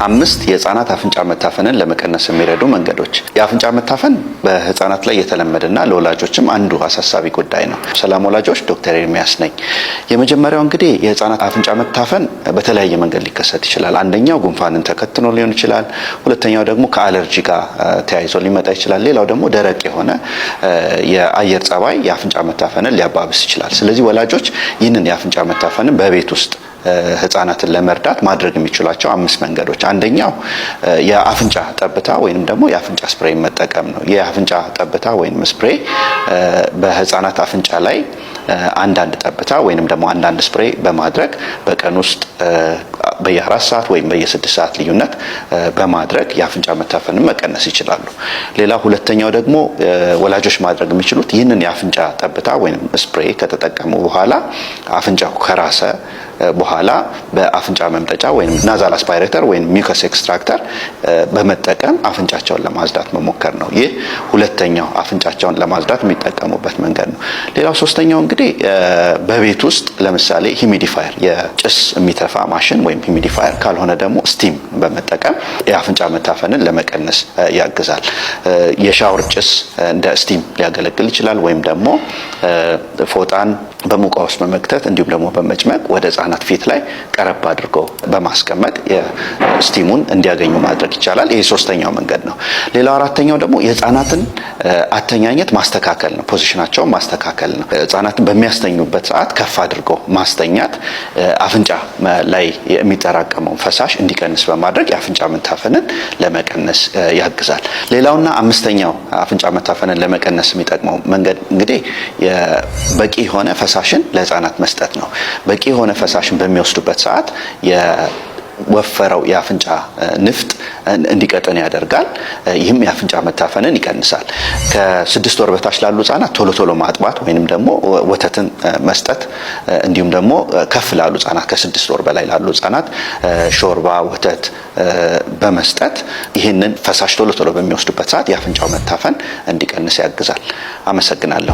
አምስት የህፃናት አፍንጫ መታፈንን ለመቀነስ የሚረዱ መንገዶች። የአፍንጫ መታፈን በህፃናት ላይ የተለመደና ለወላጆችም አንዱ አሳሳቢ ጉዳይ ነው። ሰላም ወላጆች፣ ዶክተር ኤርሚያስ ነኝ። የመጀመሪያው እንግዲህ የህፃናት አፍንጫ መታፈን በተለያየ መንገድ ሊከሰት ይችላል። አንደኛው ጉንፋንን ተከትሎ ሊሆን ይችላል። ሁለተኛው ደግሞ ከአለርጂ ጋር ተያይዞ ሊመጣ ይችላል። ሌላው ደግሞ ደረቅ የሆነ የአየር ጸባይ የአፍንጫ መታፈንን ሊያባብስ ይችላል። ስለዚህ ወላጆች ይህንን የአፍንጫ መታፈንን በቤት ውስጥ ህፃናትን ለመርዳት ማድረግ የሚችሏቸው 5 መንገዶች። አንደኛው የአፍንጫ ጠብታ ወይንም ደግሞ የአፍንጫ ስፕሬይ መጠቀም ነው። የአፍንጫ ጠብታ ወይንም ስፕሬይ በህፃናት አፍንጫ ላይ አንዳንድ ጠብታ ወይንም ደግሞ አንዳንድ ስፕሬይ በማድረግ በቀን ውስጥ በየ4 ሰዓት ወይም በየ6 ሰዓት ልዩነት በማድረግ የአፍንጫ መታፈንን መቀነስ ይችላሉ። ሌላ ሁለተኛው ደግሞ ወላጆች ማድረግ የሚችሉት ይህንን የአፍንጫ ጠብታ ወይንም ስፕሬይ ከተጠቀሙ በኋላ አፍንጫው ከራሰ በኋላ በአፍንጫ መምጠጫ ወይም ናዛል አስፓይሬተር ወይም ሚውከስ ኤክስትራክተር በመጠቀም አፍንጫቸውን ለማጽዳት መሞከር ነው። ይህ ሁለተኛው አፍንጫቸውን ለማጽዳት የሚጠቀሙበት መንገድ ነው። ሌላው ሶስተኛው እንግዲህ በቤት ውስጥ ለምሳሌ ሂሚዲፋየር የጭስ የሚተፋ ማሽን ወይም ሂሚዲፋየር ካልሆነ ደግሞ ስቲም በመጠቀም የአፍንጫ መታፈንን ለመቀነስ ያግዛል። የሻወር ጭስ እንደ ስቲም ሊያገለግል ይችላል። ወይም ደግሞ ፎጣን በሙቀ ውስጥ በመክተት እንዲሁም ደግሞ በመጭመቅ ወደ ህፃናት ፊት ላይ ቀረብ አድርጎ በማስቀመጥ የስቲሙን እንዲያገኙ ማድረግ ይቻላል። ይሄ ሶስተኛው መንገድ ነው። ሌላው አራተኛው ደግሞ የህፃናትን አተኛኘት ማስተካከል ነው። ፖዚሽናቸውን ማስተካከል ነው። ህፃናትን በሚያስተኙበት ሰዓት ከፍ አድርጎ ማስተኛት አፍንጫ ላይ የሚጠራቀመውን ፈሳሽ እንዲቀንስ በማድረግ የአፍንጫ መታፈንን ለመቀነስ ያግዛል። ሌላውና አምስተኛው አፍንጫ መታፈንን ለመቀነስ የሚጠቅመው መንገድ እንግዲህ በቂ የሆነ ፈሳሽን ለህፃናት መስጠት ነው። በቂ የሆነ ፈሳሽን በሚወስዱበት ሰዓት የወፈረው የአፍንጫ ንፍጥ እንዲቀጥን ያደርጋል። ይህም የአፍንጫ መታፈንን ይቀንሳል። ከ6 ወር በታች ላሉ ህፃናት ቶሎ ቶሎ ማጥባት ወይንም ደግሞ ወተትን መስጠት፣ እንዲሁም ደግሞ ከፍ ላሉ ህፃናት ከ6 ወር በላይ ላሉ ህፃናት ሾርባ፣ ወተት በመስጠት ይህንን ፈሳሽ ቶሎ ቶሎ በሚወስዱበት ሰዓት የአፍንጫው መታፈን እንዲቀንስ ያግዛል። አመሰግናለሁ።